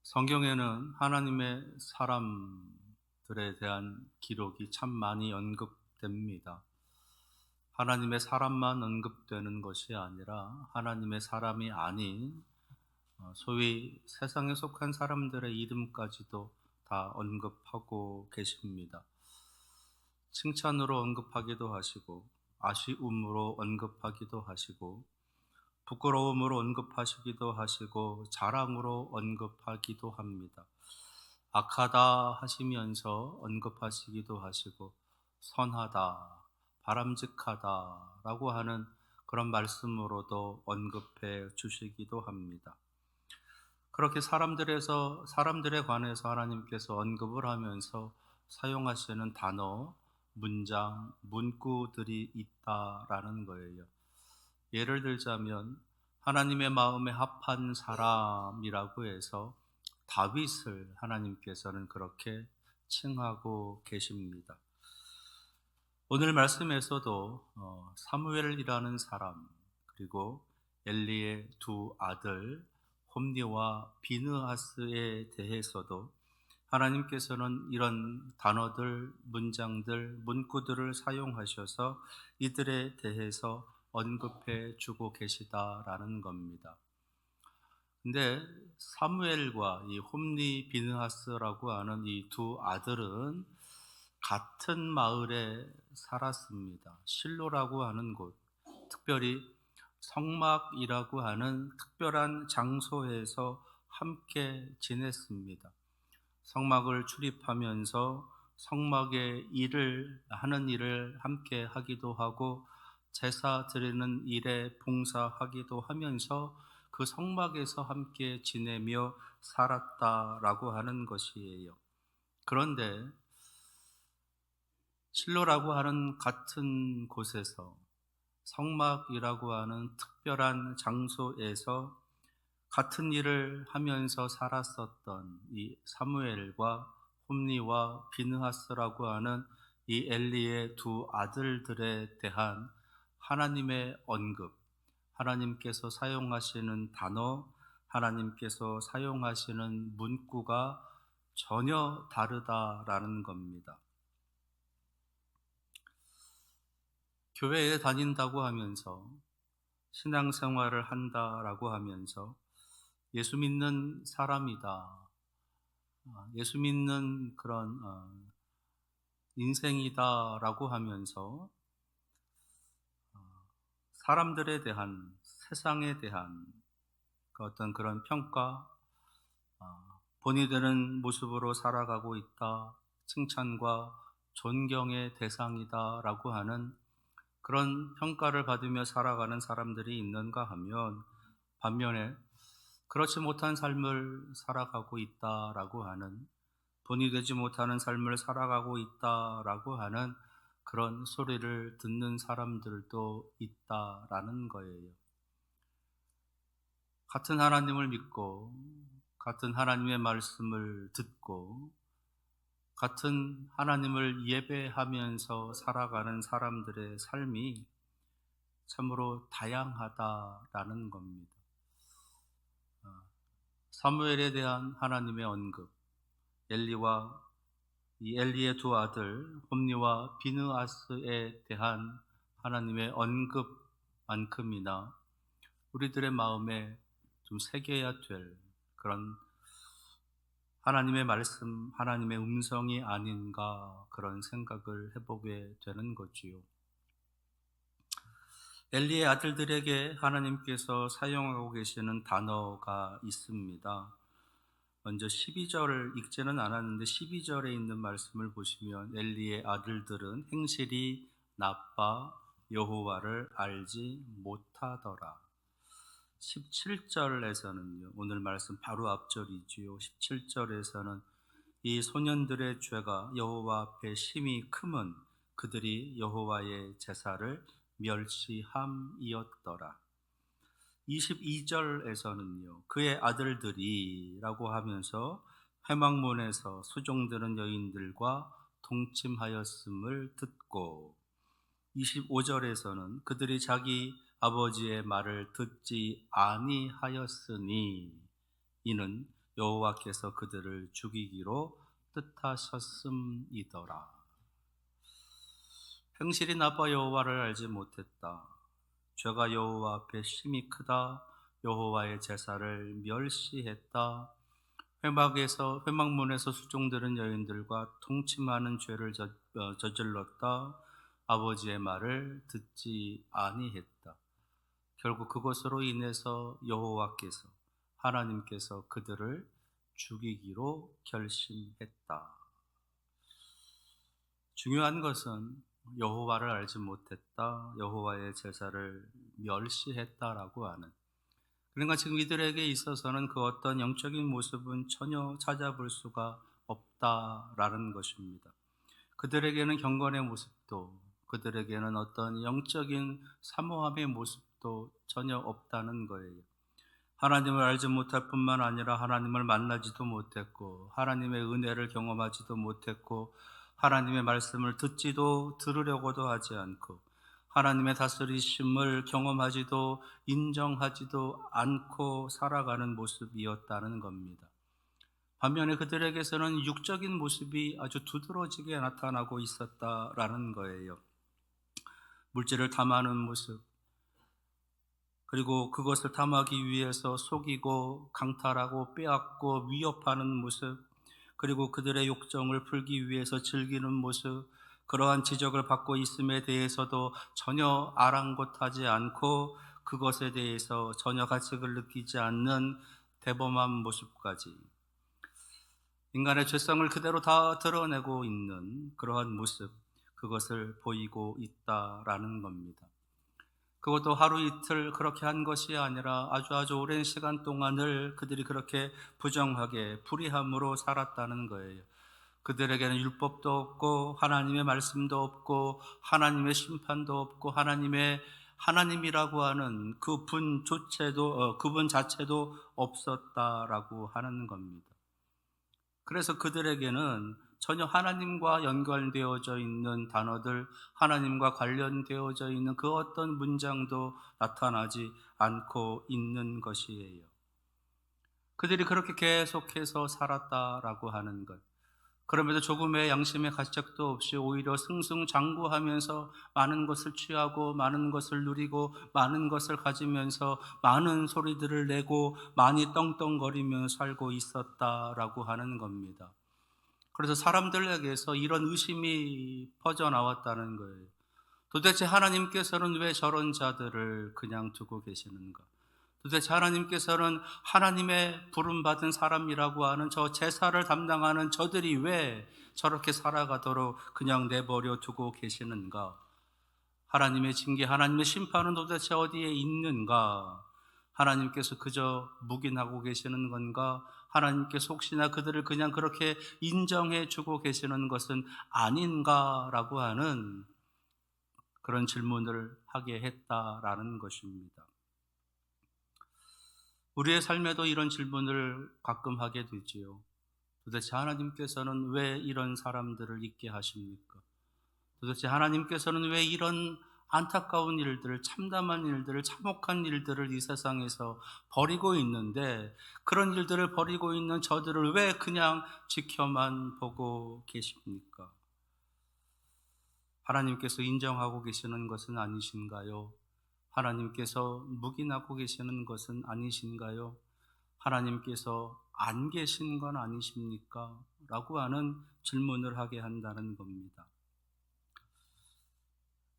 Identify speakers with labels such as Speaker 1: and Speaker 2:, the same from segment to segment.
Speaker 1: 성경에는 하나님의 사람들에 대한 기록이 참 많이 언급됩니다. 하나님의 사람만 언급되는 것이 아니라 하나님의 사람이 아닌 소위 세상에 속한 사람들의 이름까지도 다 언급하고 계십니다. 칭찬으로 언급하기도 하시고, 아쉬움으로 언급하기도 하시고, 부끄러움으로 언급하시기도 하시고, 자랑으로 언급하기도 합니다. 악하다 하시면서 언급하시기도 하시고, 선하다, 바람직하다 라고 하는 그런 말씀으로도 언급해 주시기도 합니다. 그렇게 사람들에 관해서 하나님께서 언급을 하면서 사용하시는 단어, 문장, 문구들이 있다라는 거예요. 예를 들자면 하나님의 마음에 합한 사람이라고 해서 다윗을 하나님께서는 그렇게 칭하고 계십니다. 오늘 말씀에서도 사무엘이라는 사람, 그리고 엘리의 두 아들 홈니와 비느하스에 대해서도 하나님께서는 이런 단어들, 문장들, 문구들을 사용하셔서 이들에 대해서 언급해 주고 계시다라는 겁니다. 근데 사무엘과 이 홈니 비느하스라고 하는 이 두 아들은 같은 마을에 살았습니다. 실로라고 하는 곳, 특별히 성막이라고 하는 특별한 장소에서 함께 지냈습니다. 성막을 출입하면서 성막의 일을 하는 일을 함께 하기도 하고 제사 드리는 일에 봉사하기도 하면서 그 성막에서 함께 지내며 살았다라고 하는 것이에요. 그런데 실로라고 하는 같은 곳에서 성막이라고 하는 특별한 장소에서 같은 일을 하면서 살았었던 이 사무엘과 홈니와 비느하스라고 하는 이 엘리의 두 아들들에 대한 하나님의 언급, 하나님께서 사용하시는 단어, 하나님께서 사용하시는 문구가 전혀 다르다라는 겁니다. 교회에 다닌다고 하면서 신앙생활을 한다라고 하면서 예수 믿는 사람이다, 예수 믿는 그런 인생이다라고 하면서 사람들에 대한, 세상에 대한 그 어떤 그런 평가, 본이 되는 모습으로 살아가고 있다, 칭찬과 존경의 대상이다라고 하는 그런 평가를 받으며 살아가는 사람들이 있는가 하면, 반면에 그렇지 못한 삶을 살아가고 있다라고 하는, 본이 되지 못하는 삶을 살아가고 있다라고 하는 그런 소리를 듣는 사람들도 있다라는 거예요. 같은 하나님을 믿고 같은 하나님의 말씀을 듣고 같은 하나님을 예배하면서 살아가는 사람들의 삶이 참으로 다양하다라는 겁니다. 사무엘에 대한 하나님의 언급, 엘리의 두 아들 홈니와 비느하스에 대한 하나님의 언급만큼이나 우리들의 마음에 좀 새겨야 될 그런 하나님의 말씀, 하나님의 음성이 아닌가, 그런 생각을 해보게 되는 거지요. 엘리의 아들들에게 하나님께서 사용하고 계시는 단어가 있습니다. 먼저 12절을 읽지는 않았는데 12절에 있는 말씀을 보시면 엘리의 아들들은 행실이 나빠 여호와를 알지 못하더라. 17절에서는요, 오늘 말씀 바로 앞절이지요. 17절에서는 이 소년들의 죄가 여호와 앞에 심히 크면 그들이 여호와의 제사를 멸시함이었더라. 22절에서는요, 그의 아들들이라고 하면서 회막문에서 수종드는 여인들과 동침하였음을 듣고, 25절에서는 그들이 자기 아버지의 말을 듣지 아니하였으니 이는 여호와께서 그들을 죽이기로 뜻하셨음이더라. 행실이 나빠 여호와를 알지 못했다. 죄가 여호와 앞에 심히 크다. 여호와의 제사를 멸시했다. 회막문에서 수종드는 여인들과 통침하는 죄를 저질렀다. 아버지의 말을 듣지 아니했다. 결국 그것으로 인해서 여호와께서 하나님께서 그들을 죽이기로 결심했다. 중요한 것은 여호와를 알지 못했다, 여호와의 제사를 멸시했다라고 하는, 그러니까 지금 이들에게 있어서는 그 어떤 영적인 모습은 전혀 찾아볼 수가 없다라는 것입니다. 그들에게는 경건의 모습도, 그들에게는 어떤 영적인 사모함의 모습도 전혀 없다는 거예요. 하나님을 알지 못할 뿐만 아니라 하나님을 만나지도 못했고, 하나님의 은혜를 경험하지도 못했고, 하나님의 말씀을 들으려고도 하지 않고, 하나님의 다스리심을 경험하지도 인정하지도 않고 살아가는 모습이었다는 겁니다. 반면에 그들에게서는 육적인 모습이 아주 두드러지게 나타나고 있었다라는 거예요. 물질을 탐하는 모습, 그리고 그것을 탐하기 위해서 속이고 강탈하고 빼앗고 위협하는 모습, 그리고 그들의 욕정을 풀기 위해서 즐기는 모습, 그러한 지적을 받고 있음에 대해서도 전혀 아랑곳하지 않고 그것에 대해서 전혀 가책을 느끼지 않는 대범한 모습까지, 인간의 죄성을 그대로 다 드러내고 있는 그러한 모습, 그것을 보이고 있다라는 겁니다. 그것도 하루 이틀 그렇게 한 것이 아니라 아주 오랜 시간 동안을 그들이 그렇게 부정하게 불의함으로 살았다는 거예요. 그들에게는 율법도 없고 하나님의 말씀도 없고 하나님의 심판도 없고 하나님이라고 하는 그분 자체도 없었다라고 하는 겁니다. 그래서 그들에게는 전혀 하나님과 연관되어져 있는 단어들, 하나님과 관련되어져 있는 그 어떤 문장도 나타나지 않고 있는 것이에요. 그들이 그렇게 계속해서 살았다라고 하는 것, 그럼에도 조금의 양심의 가책도 없이 오히려 승승장구하면서 많은 것을 취하고 많은 것을 누리고 많은 것을 가지면서 많은 소리들을 내고 많이 떵떵거리며 살고 있었다라고 하는 겁니다. 그래서 사람들에게서 이런 의심이 퍼져나왔다는 거예요. 도대체 하나님께서는 왜 저런 자들을 그냥 두고 계시는가? 도대체 하나님께서는 하나님의 부름받은 사람이라고 하는 저 제사를 담당하는 저들이 왜 저렇게 살아가도록 그냥 내버려 두고 계시는가? 하나님의 징계, 하나님의 심판은 도대체 어디에 있는가? 하나님께서 그저 묵인하고 계시는 건가? 하나님께서 혹시나 그들을 그냥 그렇게 인정해 주고 계시는 것은 아닌가라고 하는 그런 질문을 하게 했다라는 것입니다. 우리의 삶에도 이런 질문을 가끔 하게 되지요. 도대체 하나님께서는 왜 이런 사람들을 있게 하십니까? 도대체 하나님께서는 왜 이런 안타까운 일들을, 참담한 일들을, 참혹한 일들을 이 세상에서 벌이고 있는데, 그런 일들을 벌이고 있는 저들을 왜 그냥 지켜만 보고 계십니까? 하나님께서 인정하고 계시는 것은 아니신가요? 하나님께서 묵인하고 계시는 것은 아니신가요? 하나님께서 안 계신 건 아니십니까? 라고 하는 질문을 하게 한다는 겁니다.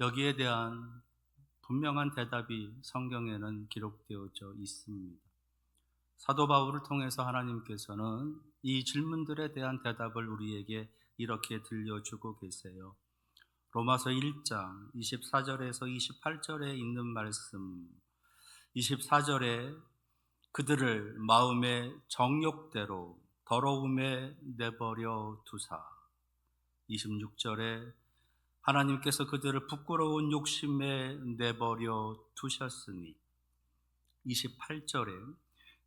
Speaker 1: 여기에 대한 분명한 대답이 성경에는 기록되어져 있습니다. 사도 바울을 통해서 하나님께서는 이 질문들에 대한 대답을 우리에게 이렇게 들려주고 계세요. 로마서 1장 24절에서 28절에 있는 말씀, 24절에 그들을 마음의 정욕대로 더러움에 내버려 두사, 26절에 하나님께서 그들을 부끄러운 욕심에 내버려 두셨으니, 28절에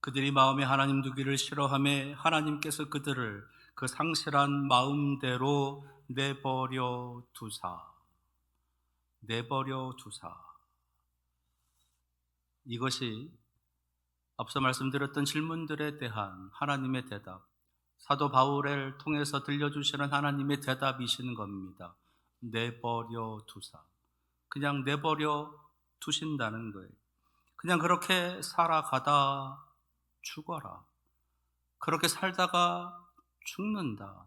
Speaker 1: 그들이 마음에 하나님 두기를 싫어하며 하나님께서 그들을 그 상실한 마음대로 내버려 두사. 이것이 앞서 말씀드렸던 질문들에 대한 하나님의 대답, 사도 바울을 통해서 들려주시는 하나님의 대답이신 겁니다. 내버려 두사. 그냥 내버려 두신다는 거예요. 그냥 그렇게 살아가다 죽어라. 그렇게 살다가 죽는다.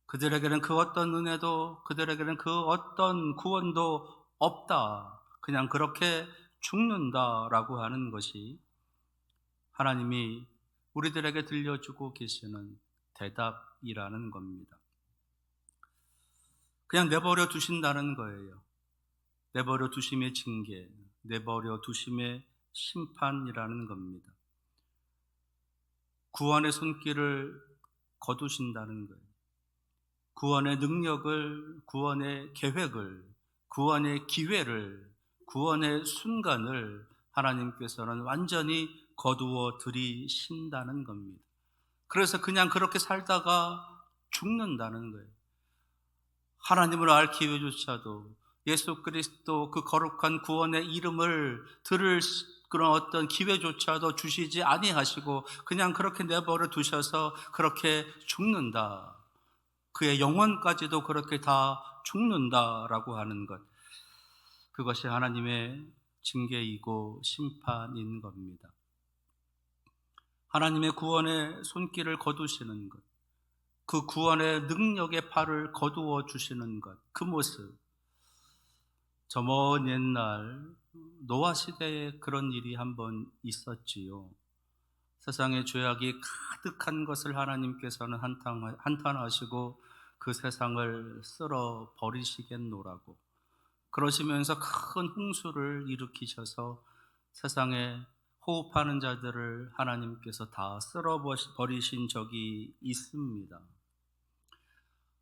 Speaker 1: 그들에게는 그 어떤 은혜도, 그들에게는 그 어떤 구원도 없다. 그냥 그렇게 죽는다라고 하는 것이 하나님이 우리들에게 들려주고 계시는 대답이라는 겁니다. 그냥 내버려 두신다는 거예요. 내버려 두심의 징계, 내버려 두심의 심판이라는 겁니다. 구원의 손길을 거두신다는 거예요. 구원의 능력을, 구원의 계획을, 구원의 기회를, 구원의 순간을 하나님께서는 완전히 거두어 들이신다는 겁니다. 그래서 그냥 그렇게 살다가 죽는다는 거예요. 하나님을 알 기회조차도, 예수 그리스도 그 거룩한 구원의 이름을 들을 그런 어떤 기회조차도 주시지 아니하시고 그냥 그렇게 내버려 두셔서 그렇게 죽는다. 그의 영혼까지도 그렇게 다 죽는다라고 하는 것, 그것이 하나님의 징계이고 심판인 겁니다. 하나님의 구원의 손길을 거두시는 것, 그 구원의 능력의 팔을 거두어 주시는 것, 그 모습, 저 먼 옛날 노아 시대에 그런 일이 한번 있었지요. 세상에 죄악이 가득한 것을 하나님께서는 한탄하시고 그 세상을 쓸어 버리시겠노라고 그러시면서 큰 홍수를 일으키셔서 세상에 호흡하는 자들을 하나님께서 다 쓸어 버리신 적이 있습니다.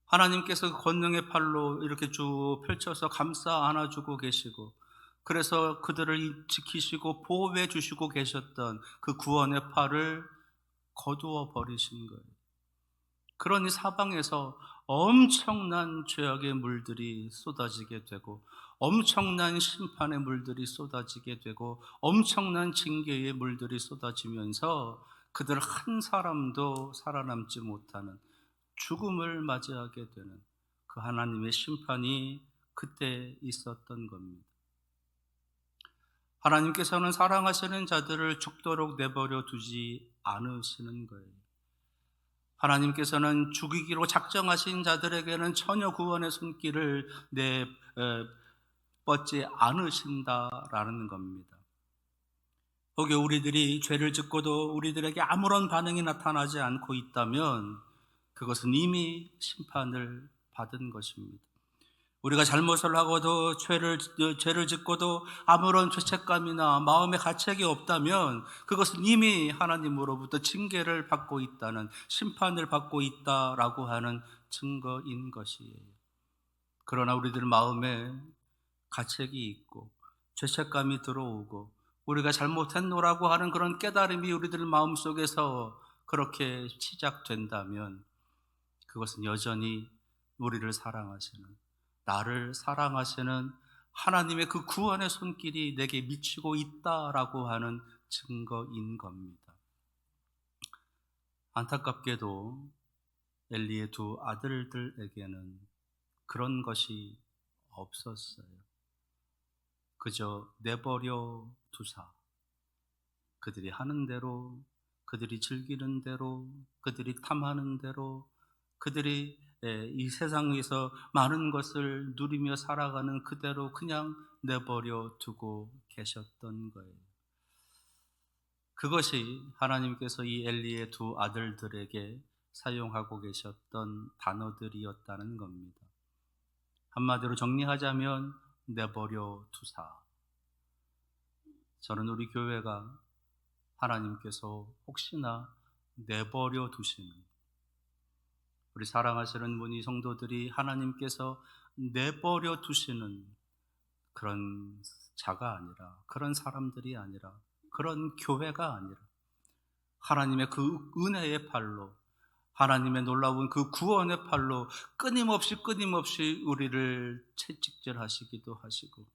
Speaker 1: 하나님께서 그 권능의 팔로 이렇게 쭉 펼쳐서 감싸 안아주고 계시고, 그래서 그들을 지키시고 보호해 주시고 계셨던 그 구원의 팔을 거두어 버리신 거예요. 그러니 사방에서 엄청난 죄악의 물들이 쏟아지게 되고, 엄청난 심판의 물들이 쏟아지게 되고, 엄청난 징계의 물들이 쏟아지면서 그들 한 사람도 살아남지 못하는 죽음을 맞이하게 되는 그 하나님의 심판이 그때 있었던 겁니다. 하나님께서는 사랑하시는 자들을 죽도록 내버려 두지 않으시는 거예요. 하나님께서는 죽이기로 작정하신 자들에게는 전혀 구원의 손길을 내뻗지 않으신다라는 겁니다. 혹여 우리들이 죄를 짓고도 우리들에게 아무런 반응이 나타나지 않고 있다면 그것은 이미 심판을 받은 것입니다. 우리가 잘못을 하고도 죄를 짓고도 아무런 죄책감이나 마음의 가책이 없다면 그것은 이미 하나님으로부터 징계를 받고 있다는, 심판을 받고 있다라고 하는 증거인 것이에요. 그러나 우리들 마음에 가책이 있고 죄책감이 들어오고 우리가 잘못했노라고 하는 그런 깨달음이 우리들 마음속에서 그렇게 시작된다면 그것은 여전히 우리를 사랑하시는, 나를 사랑하시는 하나님의 그 구원의 손길이 내게 미치고 있다라고 하는 증거인 겁니다. 안타깝게도 엘리의 두 아들들에게는 그런 것이 없었어요. 그저 내버려 두사, 그들이 하는 대로, 그들이 즐기는 대로, 그들이 탐하는 대로, 그들이 이 세상에서 많은 것을 누리며 살아가는 그대로 그냥 내버려 두고 계셨던 거예요. 그것이 하나님께서 이 엘리의 두 아들들에게 사용하고 계셨던 단어들이었다는 겁니다. 한마디로 정리하자면 내버려 두사. 저는 우리 교회가 하나님께서 혹시나 내버려 두시는, 우리 사랑하시는 문의 성도들이 하나님께서 내버려 두시는 그런 자가 아니라, 그런 사람들이 아니라, 그런 교회가 아니라 하나님의 그 은혜의 팔로, 하나님의 놀라운 그 구원의 팔로 끊임없이 우리를 채찍질하시기도 하시고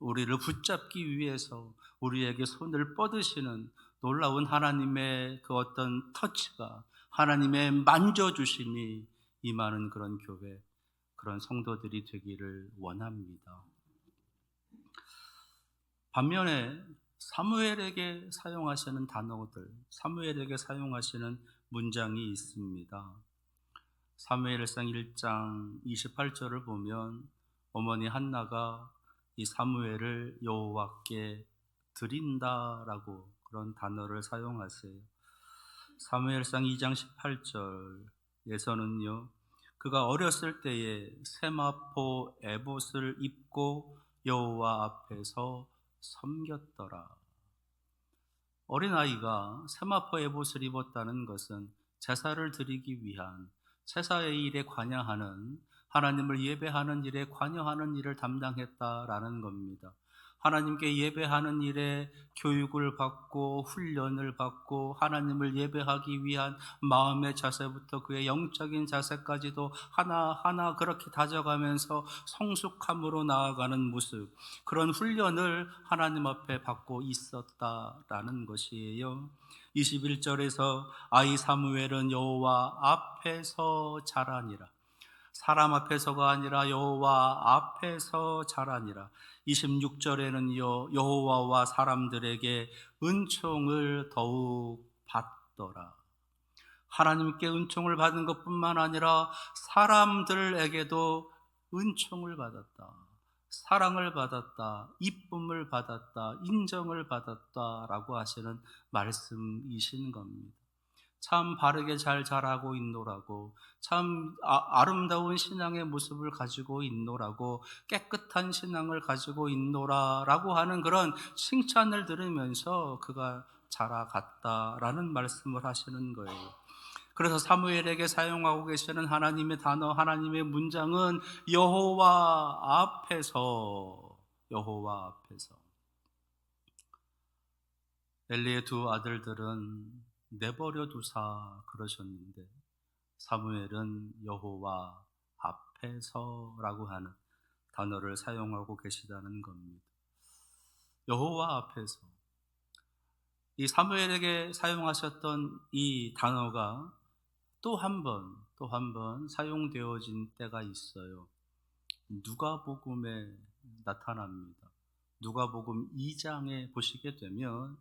Speaker 1: 우리를 붙잡기 위해서 우리에게 손을 뻗으시는 놀라운 하나님의 그 어떤 터치가, 하나님의 만져주심이 임하는 그런 교회, 그런 성도들이 되기를 원합니다. 반면에 사무엘에게 사용하시는 단어들, 사무엘에게 사용하시는 문장이 있습니다. 사무엘상 1장 28절을 보면 어머니 한나가 이 사무엘을 여호와께 드린다라고 그런 단어를 사용하세요. 사무엘상 2장 18절에서는요, 그가 어렸을 때에 세마포 에봇을 입고 여호와 앞에서 섬겼더라. 어린아이가 세마포 에봇을 입었다는 것은 제사를 드리기 위한, 제사의 일에 관여하는, 하나님을 예배하는 일에 관여하는 일을 담당했다라는 겁니다. 하나님께 예배하는 일에 교육을 받고 훈련을 받고 하나님을 예배하기 위한 마음의 자세부터 그의 영적인 자세까지도 하나하나 그렇게 다져가면서 성숙함으로 나아가는 모습, 그런 훈련을 하나님 앞에 받고 있었다라는 것이에요. 21절에서 아이 사무엘은 여호와 앞에서 자라니라. 사람 앞에서가 아니라 여호와 앞에서 자라니라. 26절에는요, 여호와와 사람들에게 은총을 더욱 받더라. 하나님께 은총을 받은 것뿐만 아니라 사람들에게도 은총을 받았다, 사랑을 받았다, 이쁨을 받았다, 인정을 받았다라고 하시는 말씀이신 겁니다. 참 바르게 잘 자라고 있노라고, 참 아름다운 신앙의 모습을 가지고 있노라고, 깨끗한 신앙을 가지고 있노라라고 하는 그런 칭찬을 들으면서 그가 자라갔다라는 말씀을 하시는 거예요. 그래서 사무엘에게 사용하고 계시는 하나님의 단어, 하나님의 문장은 여호와 앞에서, 여호와 앞에서. 엘리의 두 아들들은 내버려 두사 그러셨는데 사무엘은 여호와 앞에서라고 하는 단어를 사용하고 계시다는 겁니다. 여호와 앞에서. 이 사무엘에게 사용하셨던 이 단어가 또 한 번 사용되어진 때가 있어요. 누가복음에 나타납니다. 누가복음 2장에 보시게 되면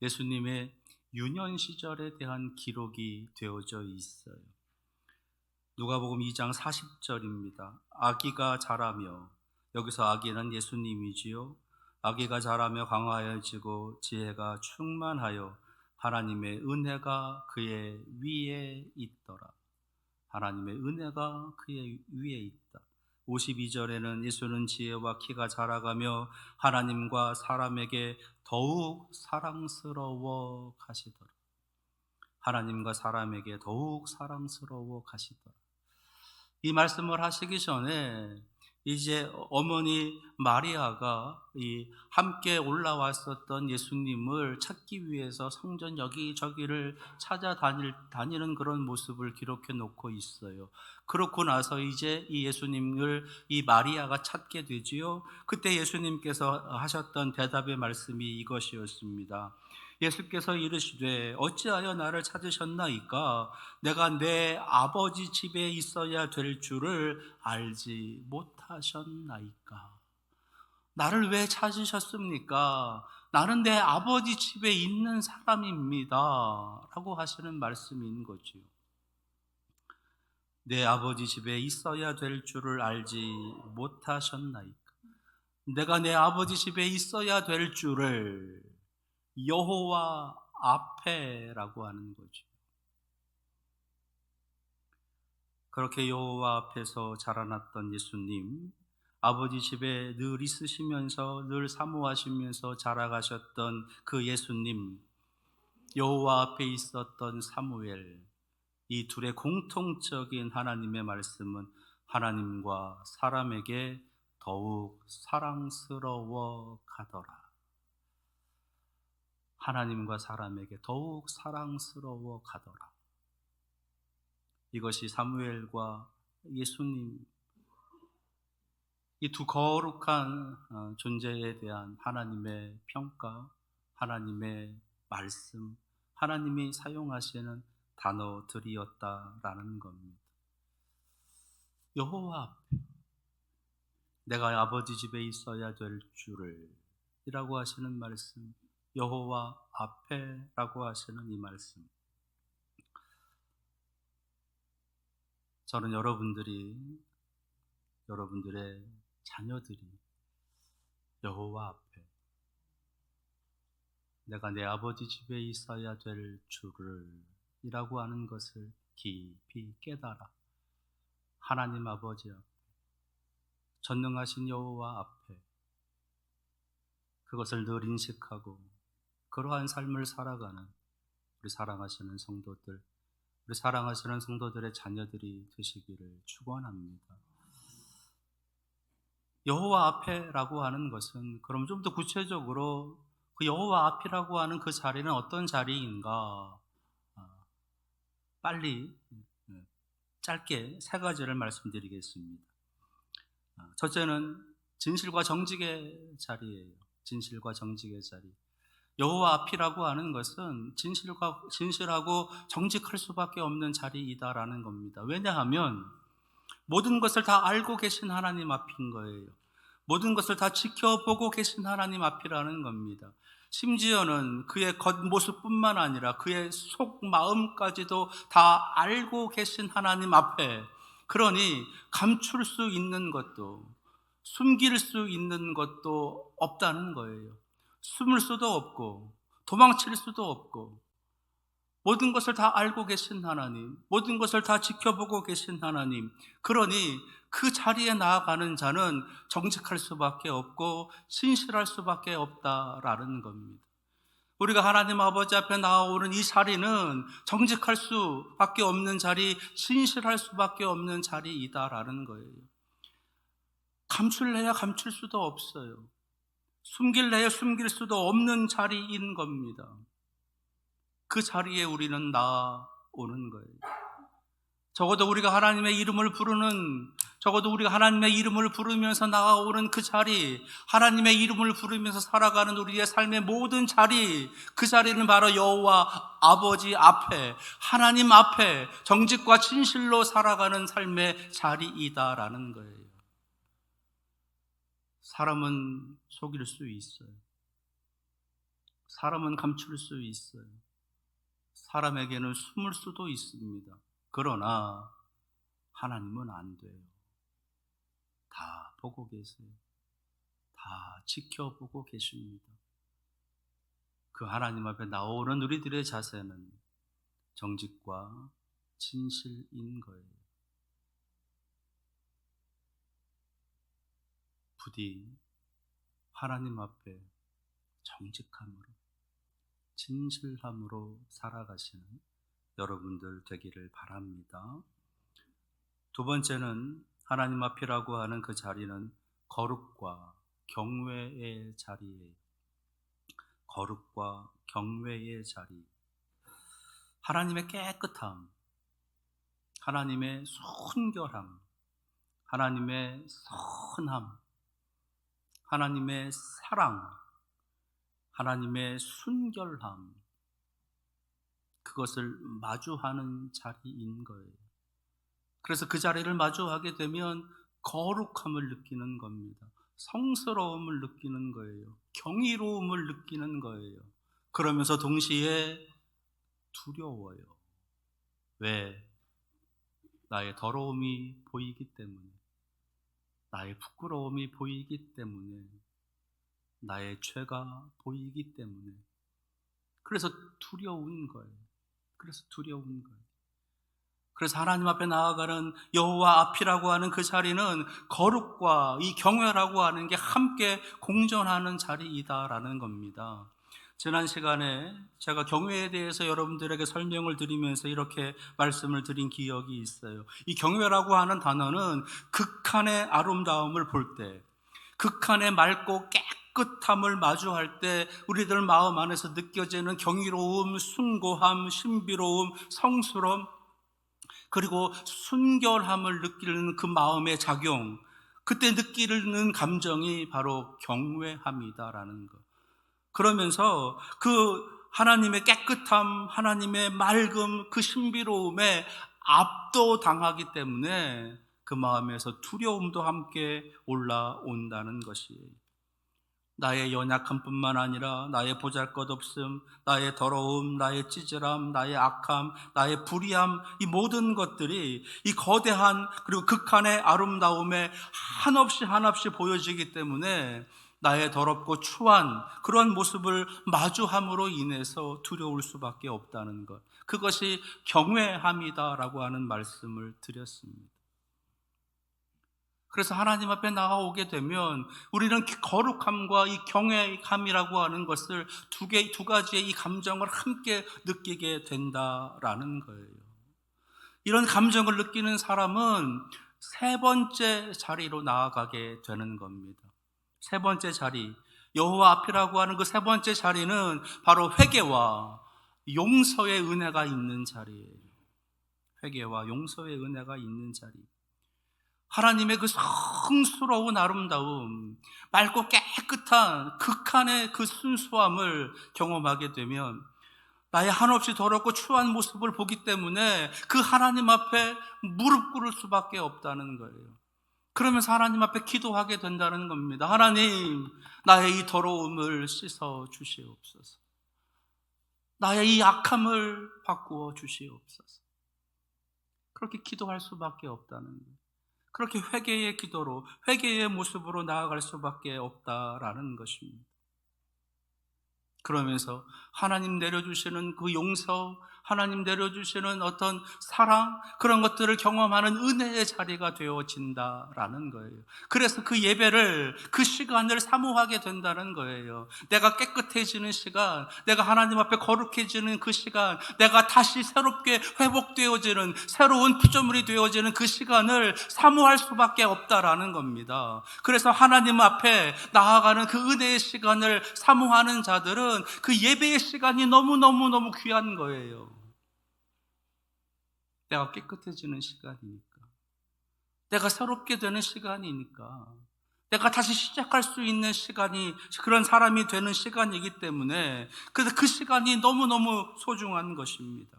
Speaker 1: 예수님의 유년 시절에 대한 기록이 되어져 있어요. 누가복음 2장 40절입니다. 아기가 자라며, 여기서 아기는 예수님이지요. 아기가 자라며 강하여지고 지혜가 충만하여 하나님의 은혜가 그의 위에 있더라. 하나님의 은혜가 그의 위에 있다. 52절에는 예수는 지혜와 키가 자라가며 하나님과 사람에게 더욱 사랑스러워 가시더라. 하나님과 사람에게 더욱 사랑스러워 가시더라. 이 말씀을 하시기 전에 이제 어머니 마리아가 이 함께 올라왔었던 예수님을 찾기 위해서 성전 여기저기를 찾아다니는 그런 모습을 기록해 놓고 있어요. 그렇고 나서 이제 이 예수님을 이 마리아가 찾게 되지요. 그때 예수님께서 하셨던 대답의 말씀이 이것이었습니다. 예수께서 이르시되 어찌하여 나를 찾으셨나이까? 내가 내 아버지 집에 있어야 될 줄을 알지 못하셨나이까? 나를 왜 찾으셨습니까? 나는 내 아버지 집에 있는 사람입니다 라고 하시는 말씀인 거지요. 내 아버지 집에 있어야 될 줄을 알지 못하셨나이까? 내가 내 아버지 집에 있어야 될 줄을 여호와 앞에라고 하는 거죠. 그렇게 여호와 앞에서 자라났던 예수님, 아버지 집에 늘 있으시면서 늘 사모하시면서 자라가셨던 그 예수님, 여호와 앞에 있었던 사무엘, 이 둘의 공통적인 하나님의 말씀은 하나님과 사람에게 더욱 사랑스러워 가더라. 하나님과 사람에게 더욱 사랑스러워 가더라. 이것이 사무엘과 예수님, 이 두 거룩한 존재에 대한 하나님의 평가, 하나님의 말씀, 하나님이 사용하시는 단어들이었다라는 겁니다. 여호와 앞에, 내가 아버지 집에 있어야 될 줄을 이라고 하시는 말씀, 여호와 앞에라고 하시는 이 말씀. 저는 여러분들의 자녀들이 여호와 앞에, 내가 내 아버지 집에 있어야 될 줄을 이라고 하는 것을 깊이 깨달아 하나님 아버지 앞에, 전능하신 여호와 앞에 그것을 늘 인식하고 그러한 삶을 살아가는 우리 사랑하시는 성도들의 자녀들이 되시기를 축원합니다. 여호와 앞에라고 하는 것은, 그럼 좀 더 구체적으로 그 여호와 앞이라고 하는 그 자리는 어떤 자리인가? 빨리 짧게 세 가지를 말씀드리겠습니다. 첫째는 진실과 정직의 자리예요. 진실과 정직의 자리. 여호와 앞이라고 하는 것은 진실하고 정직할 수밖에 없는 자리이다라는 겁니다. 왜냐하면 모든 것을 다 알고 계신 하나님 앞인 거예요. 모든 것을 다 지켜보고 계신 하나님 앞이라는 겁니다. 심지어는 그의 겉모습뿐만 아니라 그의 속마음까지도 다 알고 계신 하나님 앞에, 그러니 감출 수 있는 것도 숨길 수 있는 것도 없다는 거예요. 숨을 수도 없고 도망칠 수도 없고, 모든 것을 다 알고 계신 하나님, 모든 것을 다 지켜보고 계신 하나님, 그러니 그 자리에 나아가는 자는 정직할 수밖에 없고 신실할 수밖에 없다라는 겁니다. 우리가 하나님 아버지 앞에 나아오는 이 자리는 정직할 수밖에 없는 자리, 신실할 수밖에 없는 자리이다라는 거예요. 감출래야 감출 수도 없어요. 숨길래야 숨길 수도 없는 자리인 겁니다. 그 자리에 우리는 나아오는 거예요. 적어도 우리가 하나님의 이름을 부르면서 나아오는 그 자리, 하나님의 이름을 부르면서 살아가는 우리의 삶의 모든 자리, 그 자리는 바로 여호와 아버지 앞에, 하나님 앞에 정직과 진실로 살아가는 삶의 자리이다라는 거예요. 사람은 속일 수 있어요. 사람은 감출 수 있어요. 사람에게는 숨을 수도 있습니다. 그러나 하나님은 안 돼요. 다 보고 계세요. 다 지켜보고 계십니다. 그 하나님 앞에 나오는 우리들의 자세는 정직과 진실인 거예요. 부디 하나님 앞에 정직함으로, 진실함으로 살아가시는 여러분들 되기를 바랍니다. 두 번째는 하나님 앞이라고 하는 그 자리는 거룩과 경외의 자리예요. 거룩과 경외의 자리. 하나님의 깨끗함, 하나님의 순결함, 하나님의 선함, 하나님의 사랑, 하나님의 순결함, 그것을 마주하는 자리인 거예요. 그래서 그 자리를 마주하게 되면 거룩함을 느끼는 겁니다. 성스러움을 느끼는 거예요. 경이로움을 느끼는 거예요. 그러면서 동시에 두려워요. 왜? 나의 더러움이 보이기 때문에, 나의 부끄러움이 보이기 때문에, 나의 죄가 보이기 때문에, 그래서 두려운 거예요. 그래서 하나님 앞에 나아가는 여호와 앞이라고 하는 그 자리는 거룩과 이 경외라고 하는 게 함께 공존하는 자리이다라는 겁니다. 지난 시간에 제가 경외에 대해서 여러분들에게 설명을 드리면서 이렇게 말씀을 드린 기억이 있어요. 이 경외라고 하는 단어는 극한의 아름다움을 볼 때, 극한의 맑고 깨끗함을 마주할 때 우리들 마음 안에서 느껴지는 경이로움, 숭고함, 신비로움, 성스러움, 그리고 순결함을 느끼는 그 마음의 작용, 그때 느끼는 감정이 바로 경외함이다라는 것. 그러면서 그 하나님의 깨끗함, 하나님의 맑음, 그 신비로움에 압도당하기 때문에 그 마음에서 두려움도 함께 올라온다는 것이에요. 나의 연약함뿐만 아니라 나의 보잘것없음, 나의 더러움, 나의 찌질함, 나의 악함, 나의 불의함, 이 모든 것들이 이 거대한 그리고 극한의 아름다움에 한없이 보여지기 때문에 나의 더럽고 추한 그런 모습을 마주함으로 인해서 두려울 수밖에 없다는 것, 그것이 경외함이다라고 하는 말씀을 드렸습니다. 그래서 하나님 앞에 나아오게 되면 우리는 거룩함과 이 경외함이라고 하는 것을 두 가지의 이 감정을 함께 느끼게 된다라는 거예요. 이런 감정을 느끼는 사람은 세 번째 자리로 나아가게 되는 겁니다. 세 번째 자리, 여호와 앞이라고 하는 그 세 번째 자리는 바로 회개와 용서의 은혜가 있는 자리예요. 회개와 용서의 은혜가 있는 자리. 하나님의 그 성스러운 아름다움, 맑고 깨끗한 극한의 그 순수함을 경험하게 되면 나의 한없이 더럽고 추한 모습을 보기 때문에 그 하나님 앞에 무릎 꿇을 수밖에 없다는 거예요. 그러면서 하나님 앞에 기도하게 된다는 겁니다. 하나님, 나의 이 더러움을 씻어 주시옵소서. 나의 이 악함을 바꾸어 주시옵소서. 그렇게 기도할 수밖에 없다는 거예요. 그렇게 회개의 기도로, 회개의 모습으로 나아갈 수밖에 없다라는 것입니다. 그러면서 하나님 내려주시는 그 용서, 하나님 내려주시는 어떤 사랑, 그런 것들을 경험하는 은혜의 자리가 되어진다라는 거예요. 그래서 그 예배를, 그 시간을 사모하게 된다는 거예요. 내가 깨끗해지는 시간, 내가 하나님 앞에 거룩해지는 그 시간, 내가 다시 새롭게 회복되어지는, 새로운 피조물이 되어지는 그 시간을 사모할 수밖에 없다라는 겁니다. 그래서 하나님 앞에 나아가는 그 은혜의 시간을 사모하는 자들은 그 예배의 시간이 너무 귀한 거예요. 내가 깨끗해지는 시간이니까, 내가 새롭게 되는 시간이니까, 내가 다시 시작할 수 있는 시간이, 그런 사람이 되는 시간이기 때문에 그래서 그 시간이 너무너무 소중한 것입니다.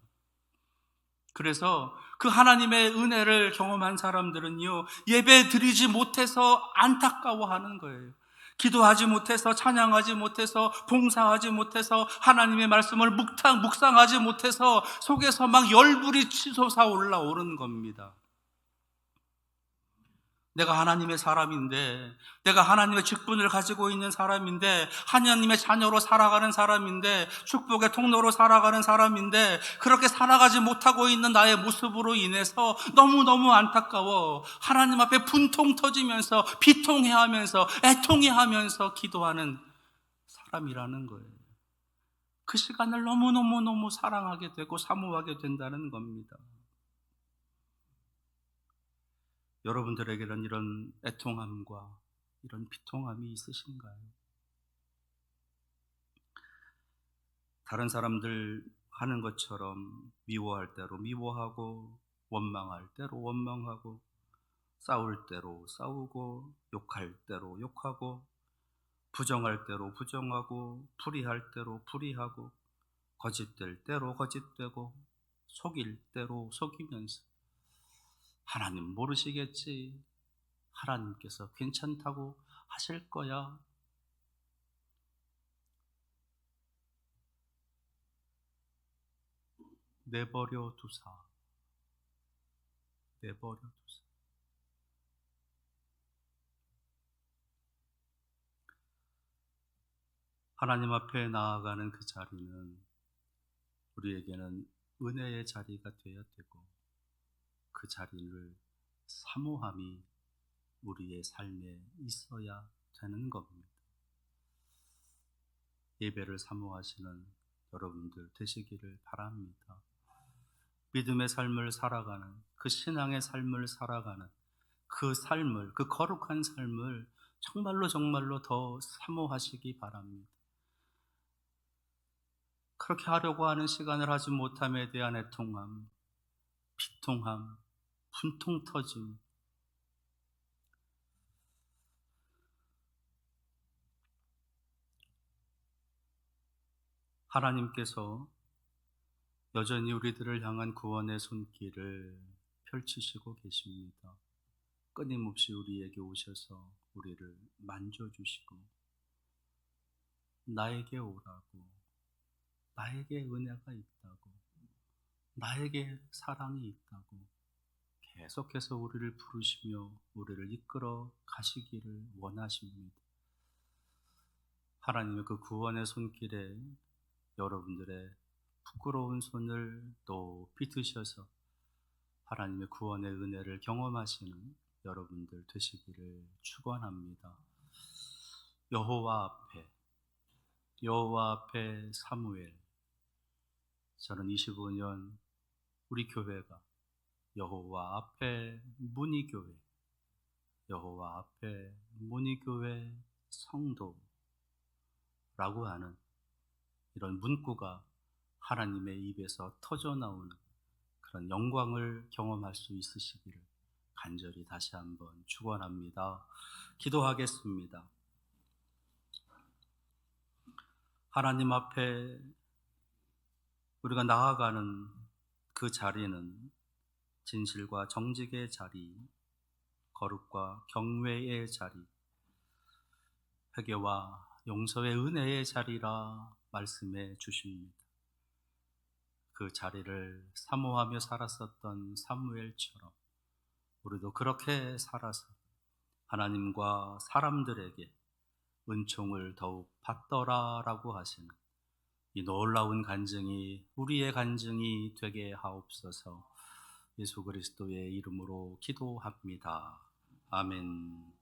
Speaker 1: 그래서 그 하나님의 은혜를 경험한 사람들은요, 예배 드리지 못해서 안타까워하는 거예요. 기도하지 못해서, 찬양하지 못해서, 봉사하지 못해서, 하나님의 말씀을 묵상하지 못해서 속에서 막 열불이 치솟아 올라오는 겁니다. 내가 하나님의 사람인데, 내가 하나님의 직분을 가지고 있는 사람인데, 하나님의 자녀로 살아가는 사람인데, 축복의 통로로 살아가는 사람인데, 그렇게 살아가지 못하고 있는 나의 모습으로 인해서 너무너무 안타까워 하나님 앞에 분통 터지면서 비통해하면서 애통해하면서 기도하는 사람이라는 거예요. 그 시간을 너무너무 사랑하게 되고 사모하게 된다는 겁니다. 여러분들에게는 이런 애통함과 이런 비통함이 있으신가요? 다른 사람들 하는 것처럼 미워할 대로 미워하고, 원망할 대로 원망하고, 싸울 대로 싸우고, 욕할 대로 욕하고, 부정할 대로 부정하고, 불의할 대로 불의하고, 거짓될 대로 거짓되고, 속일 대로 속이면서 하나님 모르시겠지, 하나님께서 괜찮다고 하실 거야, 내버려 두사, 내버려 두사. 하나님 앞에 나아가는 그 자리는 우리에게는 은혜의 자리가 되어야 되고, 그 자리를 사모함이 우리의 삶에 있어야 되는 겁니다. 예배를 사모하시는 여러분들 되시기를 바랍니다. 믿음의 삶을 살아가는, 그 신앙의 삶을 살아가는 그 삶을, 그 거룩한 삶을 정말로 더 사모하시기 바랍니다. 그렇게 하려고 하는 시간을 하지 못함에 대한 애통함, 비통함, 분통 터짐, 하나님께서 여전히 우리들을 향한 구원의 손길을 펼치시고 계십니다. 끊임없이 우리에게 오셔서 우리를 만져주시고 나에게 오라고, 나에게 은혜가 있다고, 나에게 사랑이 있다고 계속해서 우리를 부르시며 우리를 이끌어 가시기를 원하십니다. 하나님의 그 구원의 손길에 여러분들의 부끄러운 손을 높이 드셔서 하나님의 구원의 은혜를 경험하시는 여러분들 되시기를 축원합니다. 여호와 앞에 사무엘. 저는 25년 우리 교회가 여호와 앞에 문의교회, 여호와 앞에 문의교회 성도라고 하는 이런 문구가 하나님의 입에서 터져나오는 그런 영광을 경험할 수 있으시기를 간절히 다시 한번 축원합니다. 기도하겠습니다. 하나님 앞에 우리가 나아가는 그 자리는 진실과 정직의 자리, 거룩과 경외의 자리, 회개와 용서의 은혜의 자리라 말씀해 주십니다. 그 자리를 사모하며 살았었던 사무엘처럼 우리도 그렇게 살아서 하나님과 사람들에게 은총을 더욱 받더라라고 하시는 이 놀라운 간증이 우리의 간증이 되게 하옵소서. 예수 그리스도의 이름으로 기도합니다. 아멘.